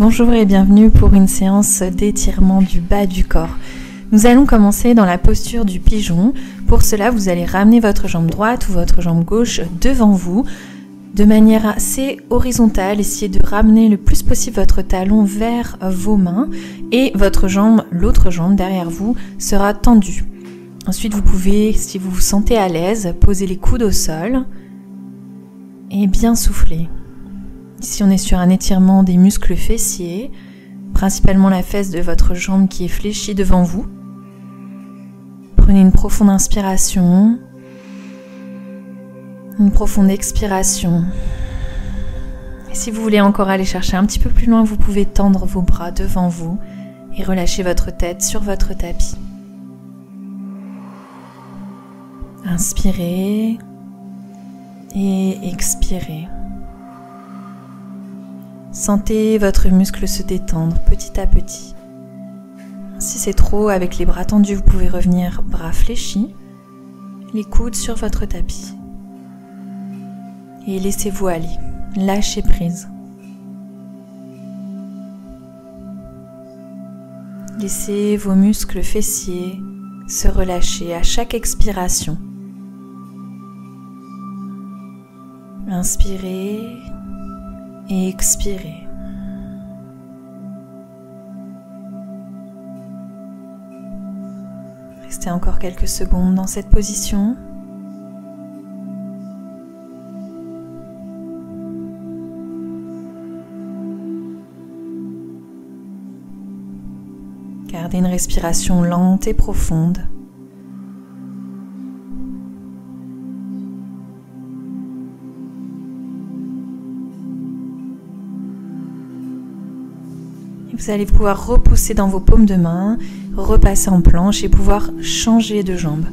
Bonjour et bienvenue pour une séance d'étirement du bas du corps. Nous allons commencer dans la posture du pigeon. Pour cela, vous allez ramener votre jambe droite ou votre jambe gauche devant vous de manière assez horizontale. Essayez de ramener le plus possible votre talon vers vos mains et votre jambe, l'autre jambe derrière vous, sera tendue. Ensuite, vous pouvez, si vous vous sentez à l'aise, poser les coudes au sol et bien souffler. Ici, on est sur un étirement des muscles fessiers, principalement la fesse de votre jambe qui est fléchie devant vous. Prenez une profonde inspiration, une profonde expiration. Et si vous voulez encore aller chercher un petit peu plus loin, vous pouvez tendre vos bras devant vous et relâcher votre tête sur votre tapis. Inspirez et expirez. Sentez votre muscle se détendre petit à petit. Si c'est trop, avec les bras tendus, vous pouvez revenir bras fléchis, les coudes sur votre tapis. Et laissez-vous aller, lâchez prise. Laissez vos muscles fessiers se relâcher à chaque expiration. Inspirez et expirez. Restez encore quelques secondes dans cette position. Gardez une respiration lente et profonde. Vous allez pouvoir repousser dans vos paumes de main, repasser en planche et pouvoir changer de jambe.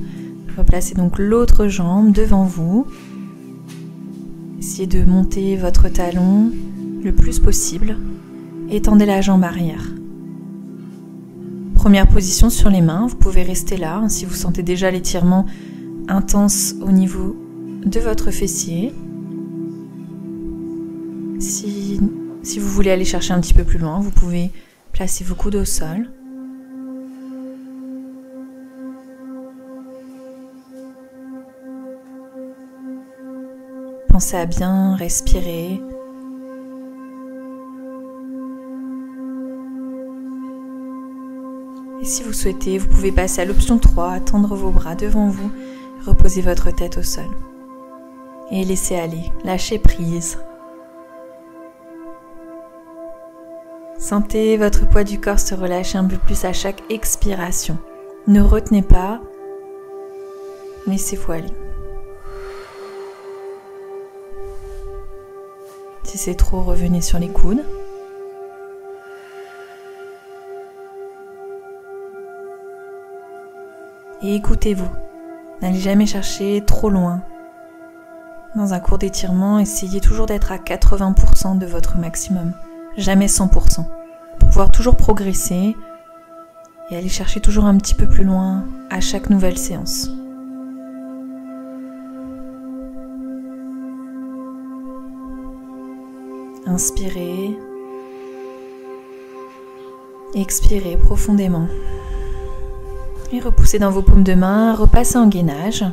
Replacez donc l'autre jambe devant vous. Essayez de monter votre talon le plus possible. Étendez la jambe arrière. Première position sur les mains, vous pouvez rester là si vous sentez déjà l'étirement intense au niveau de votre fessier. Si vous voulez aller chercher un petit peu plus loin, vous pouvez placer vos coudes au sol. Pensez à bien respirer. Et si vous souhaitez, vous pouvez passer à l'option 3, tendre vos bras devant vous, reposer votre tête au sol. Et laissez aller, lâchez prise. Sentez votre poids du corps se relâcher un peu plus à chaque expiration. Ne retenez pas, laissez-vous aller. Si c'est trop, revenez sur les coudes. Et écoutez-vous. N'allez jamais chercher trop loin. Dans un cours d'étirement, essayez toujours d'être à 80% de votre maximum. Jamais 100%. Pour pouvoir toujours progresser et aller chercher toujours un petit peu plus loin à chaque nouvelle séance. Inspirez. Expirez profondément. Et repoussez dans vos paumes de main, repassez en gainage.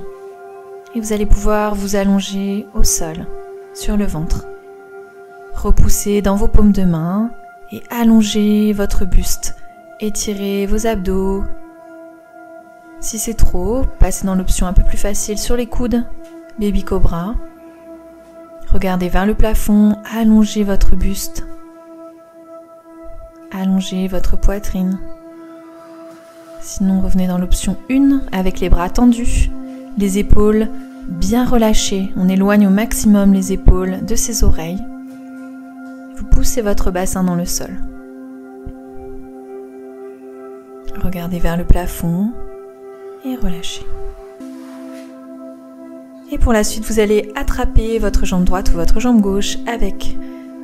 Et vous allez pouvoir vous allonger au sol, sur le ventre. Repoussez dans vos paumes de main et allongez votre buste. Étirez vos abdos. Si c'est trop, passez dans l'option un peu plus facile sur les coudes, baby cobra. Regardez vers le plafond, allongez votre buste. Allongez votre poitrine. Sinon, revenez dans l'option 1 avec les bras tendus, les épaules bien relâchées. On éloigne au maximum les épaules de ses oreilles. Vous poussez votre bassin dans le sol. Regardez vers le plafond et relâchez. Et pour la suite, vous allez attraper votre jambe droite ou votre jambe gauche avec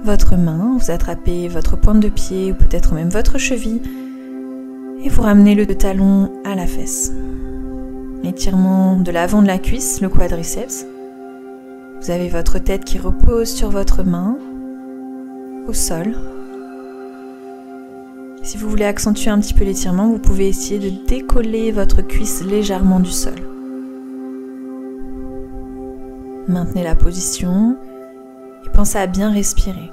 votre main. Vous attrapez votre pointe de pied ou peut-être même votre cheville et vous ramenez le talon à la fesse. Étirement de l'avant de la cuisse, le quadriceps. Vous avez votre tête qui repose sur votre main au sol. Si vous voulez accentuer un petit peu l'étirement, vous pouvez essayer de décoller votre cuisse légèrement du sol. Maintenez la position et pensez à bien respirer.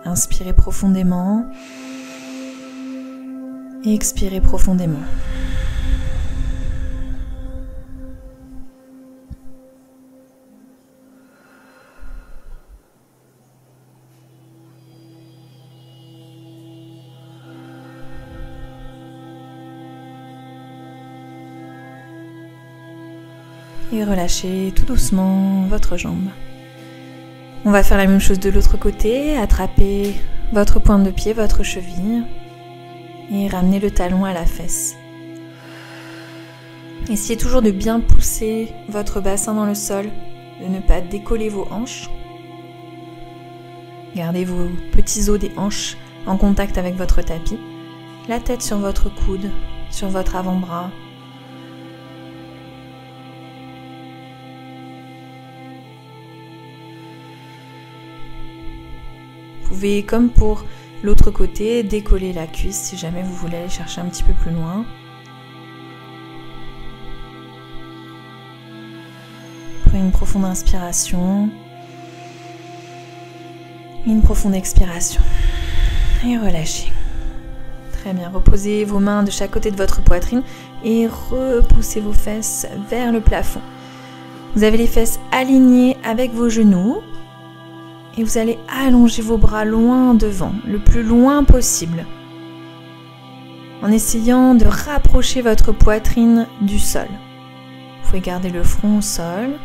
Inspirez profondément et expirez profondément. Et relâchez tout doucement votre jambe. On va faire la même chose de l'autre côté, attrapez votre pointe de pied, votre cheville et ramenez le talon à la fesse. Essayez toujours de bien pousser votre bassin dans le sol, de ne pas décoller vos hanches. Gardez vos petits os des hanches en contact avec votre tapis, la tête sur votre coude, sur votre avant-bras. Vous pouvez, comme pour l'autre côté, décoller la cuisse si jamais vous voulez aller chercher un petit peu plus loin. Prenez une profonde inspiration, une profonde expiration et relâchez. Très bien, reposez vos mains de chaque côté de votre poitrine et repoussez vos fesses vers le plafond. Vous avez les fesses alignées avec vos genoux. Et vous allez allonger vos bras loin devant, le plus loin possible, en essayant de rapprocher votre poitrine du sol. Vous pouvez garder le front au sol.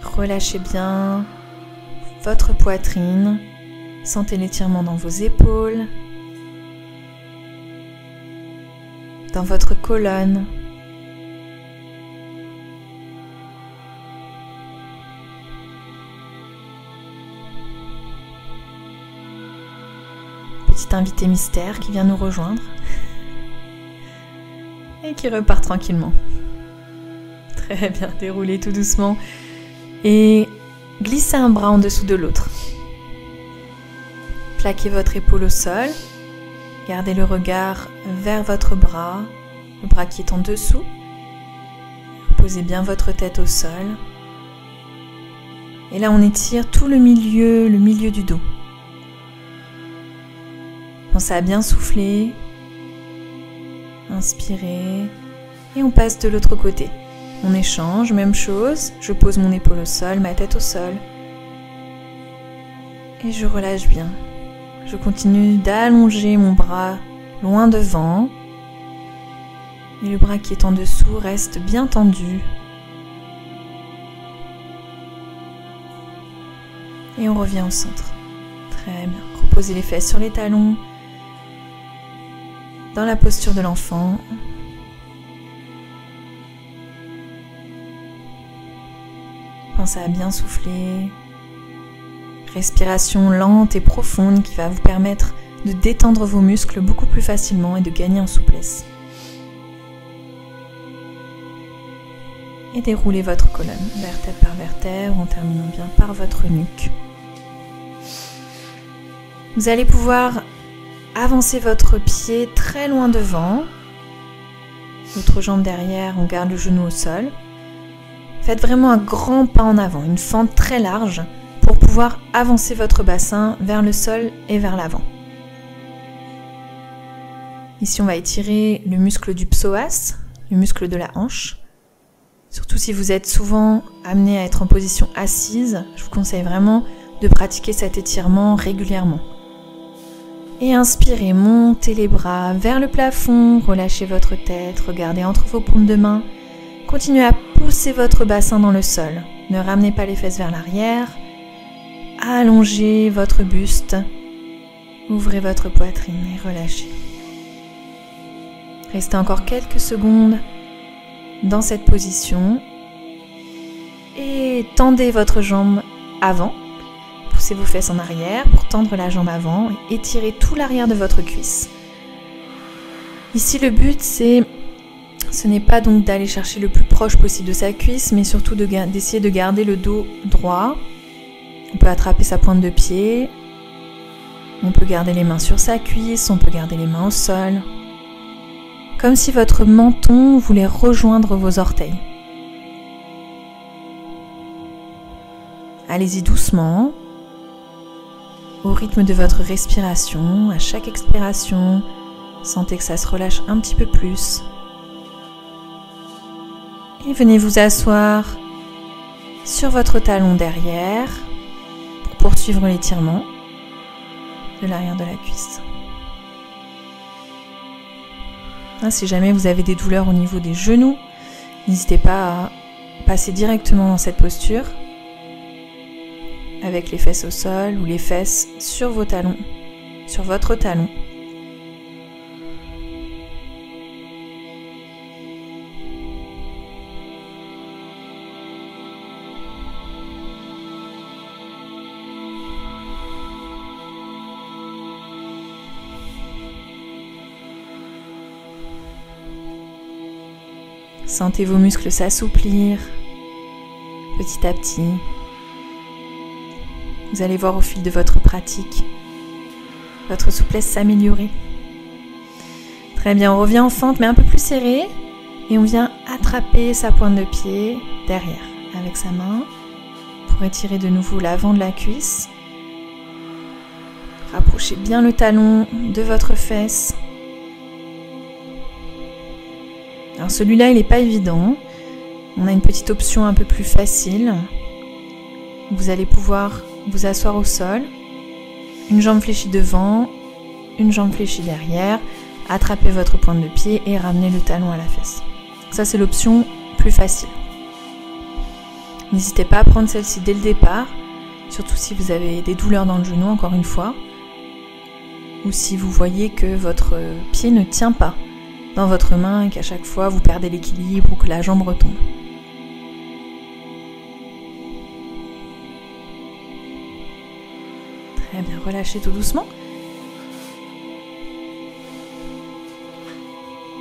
Relâchez bien votre poitrine. Sentez l'étirement dans vos épaules, dans votre colonne. Petit invité mystère qui vient nous rejoindre et qui repart tranquillement. Très bien, déroulez tout doucement et glissez un bras en dessous de l'autre. Plaquez votre épaule au sol, gardez le regard vers votre bras, le bras qui est en dessous. Posez bien votre tête au sol. Et là on étire tout le milieu du dos. Pensez à bien souffler, inspirez et on passe de l'autre côté. On échange, même chose, je pose mon épaule au sol, ma tête au sol et je relâche bien. Je continue d'allonger mon bras loin devant et le bras qui est en dessous reste bien tendu. Et on revient au centre. Très bien, reposez les fesses sur les talons. Dans la posture de l'enfant. Pensez à bien souffler. Respiration lente et profonde qui va vous permettre de détendre vos muscles beaucoup plus facilement et de gagner en souplesse. Et déroulez votre colonne, vertèbre par vertèbre, en terminant bien par votre nuque. Vous allez pouvoir avancez votre pied très loin devant, l'autre jambe derrière, on garde le genou au sol. Faites vraiment un grand pas en avant, une fente très large pour pouvoir avancer votre bassin vers le sol et vers l'avant. Ici, on va étirer le muscle du psoas, le muscle de la hanche. Surtout si vous êtes souvent amené à être en position assise, je vous conseille vraiment de pratiquer cet étirement régulièrement. Et inspirez, montez les bras vers le plafond, relâchez votre tête, regardez entre vos paumes de main. Continuez à pousser votre bassin dans le sol. Ne ramenez pas les fesses vers l'arrière. Allongez votre buste. Ouvrez votre poitrine et relâchez. Restez encore quelques secondes dans cette position. Et tendez votre jambe avant. Poussez vos fesses en arrière pour tendre la jambe avant et étirez tout l'arrière de votre cuisse. Ici, le but, ce n'est pas donc d'aller chercher le plus proche possible de sa cuisse, mais surtout d'essayer de garder le dos droit. On peut attraper sa pointe de pied, On peut garder les mains sur sa cuisse, on peut garder les mains au sol. Comme si votre menton voulait rejoindre vos orteils. Allez-y doucement, au rythme de votre respiration, à chaque expiration, sentez que ça se relâche un petit peu plus. Et venez vous asseoir sur votre talon derrière pour poursuivre l'étirement de l'arrière de la cuisse. Si jamais vous avez des douleurs au niveau des genoux, n'hésitez pas à passer directement dans cette posture avec les fesses au sol ou les fesses sur vos talons, sur votre talon. Sentez vos muscles s'assouplir petit à petit. Vous allez voir au fil de votre pratique votre souplesse s'améliorer. Très bien, on revient en fente mais un peu plus serré et on vient attraper sa pointe de pied derrière avec sa main pour étirer de nouveau l'avant de la cuisse. Rapprochez bien le talon de votre fesse. Alors celui-là, il n'est pas évident. On a une petite option un peu plus facile. Vous allez pouvoir vous asseoir au sol, une jambe fléchie devant, une jambe fléchie derrière, attraper votre pointe de pied et ramener le talon à la fesse. Ça, c'est l'option plus facile. N'hésitez pas à prendre celle-ci dès le départ, surtout si vous avez des douleurs dans le genou, encore une fois, ou si vous voyez que votre pied ne tient pas dans votre main et qu'à chaque fois vous perdez l'équilibre ou que la jambe retombe. Très bien, relâchez tout doucement.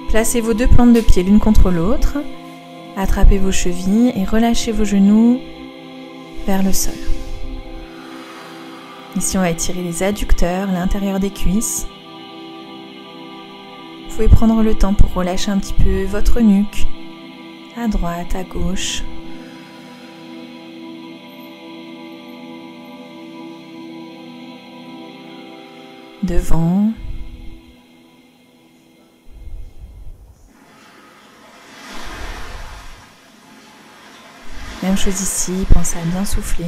Placez vos deux plantes de pied l'une contre l'autre, attrapez vos chevilles et relâchez vos genoux vers le sol. Ici on va étirer les adducteurs, l'intérieur des cuisses. Vous pouvez prendre le temps pour relâcher un petit peu votre nuque, à droite, à gauche. Devant. Même chose ici, pensez à bien souffler.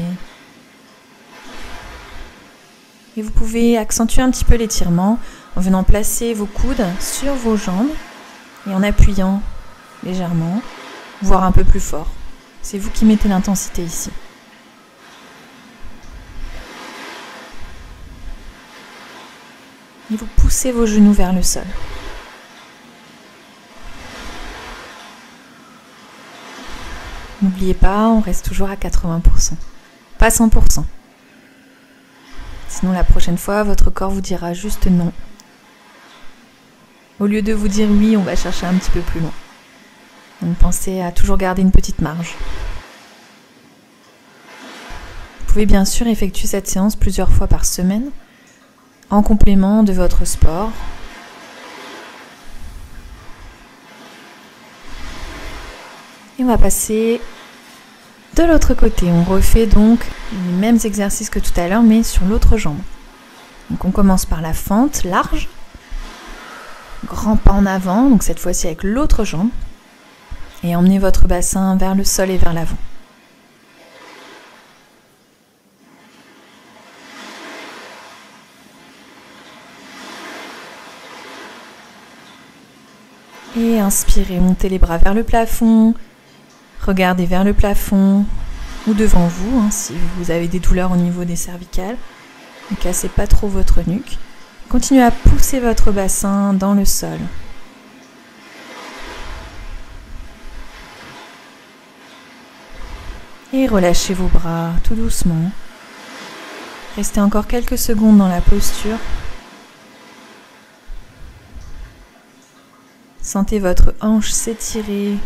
Et vous pouvez accentuer un petit peu l'étirement en venant placer vos coudes sur vos jambes et en appuyant légèrement, voire un peu plus fort. C'est vous qui mettez l'intensité ici. Et vous poussez vos genoux vers le sol. N'oubliez pas, on reste toujours à 80%, pas 100%. Sinon, la prochaine fois, votre corps vous dira juste non. Au lieu de vous dire oui, on va chercher un petit peu plus loin. Donc pensez à toujours garder une petite marge. Vous pouvez bien sûr effectuer cette séance plusieurs fois par semaine, en complément de votre sport. Et on va passer de l'autre côté. On refait donc les mêmes exercices que tout à l'heure, mais sur l'autre jambe. Donc on commence par la fente large. Grand pas en avant, donc cette fois-ci avec l'autre jambe. Et emmenez votre bassin vers le sol et vers l'avant. Et inspirez, montez les bras vers le plafond. Regardez vers le plafond ou devant vous, si vous avez des douleurs au niveau des cervicales. Ne cassez pas trop votre nuque. Continuez à pousser votre bassin dans le sol. Et relâchez vos bras tout doucement. Restez encore quelques secondes dans la posture. Sentez votre hanche s'étirer.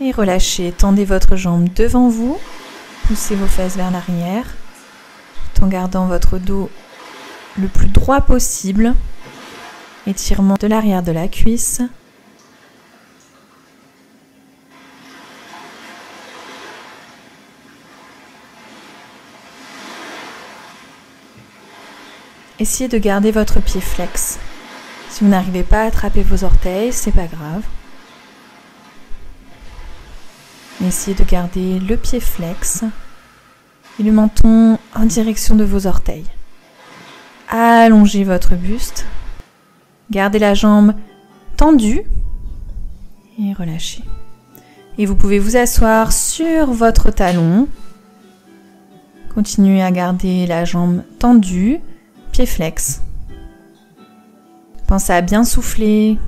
Et relâchez, tendez votre jambe devant vous, poussez vos fesses vers l'arrière, tout en gardant votre dos le plus droit possible. Étirement de l'arrière de la cuisse. Essayez de garder votre pied flex. Si vous n'arrivez pas à attraper vos orteils, c'est pas grave. Essayez de garder le pied flex et le menton en direction de vos orteils. Allongez votre buste. Gardez la jambe tendue et relâchez. Et vous pouvez vous asseoir sur votre talon. Continuez à garder la jambe tendue, pied flex. Pensez à bien souffler.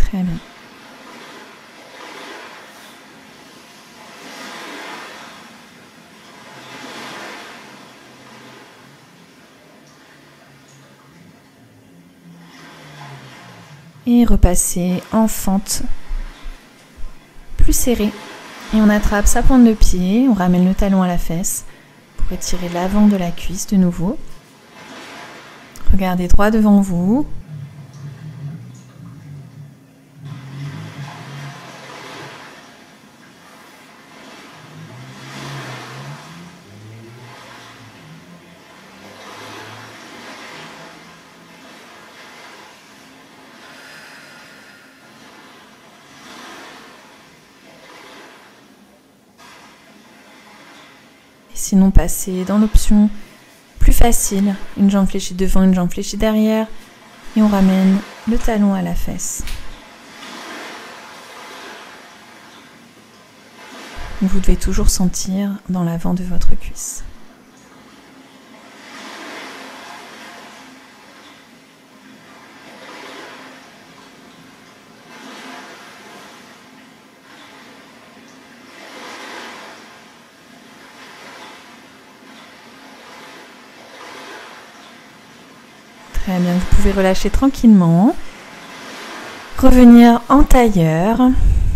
Très bien. Et repassez en fente plus serrée. Et on attrape sa pointe de pied, on ramène le talon à la fesse pour étirer l'avant de la cuisse de nouveau. Regardez droit devant vous. Sinon, passez dans l'option plus facile, une jambe fléchie devant, une jambe fléchie derrière, et on ramène le talon à la fesse. Vous devez toujours sentir dans l'avant de votre cuisse. Très bien, vous pouvez relâcher tranquillement. Revenir en tailleur.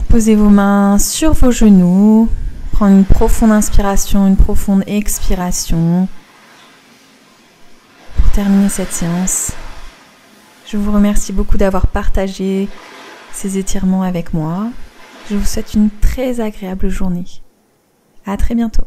Posez vos mains sur vos genoux. Prendre une profonde inspiration, une profonde expiration. Pour terminer cette séance, je vous remercie beaucoup d'avoir partagé ces étirements avec moi. Je vous souhaite une très agréable journée. À très bientôt.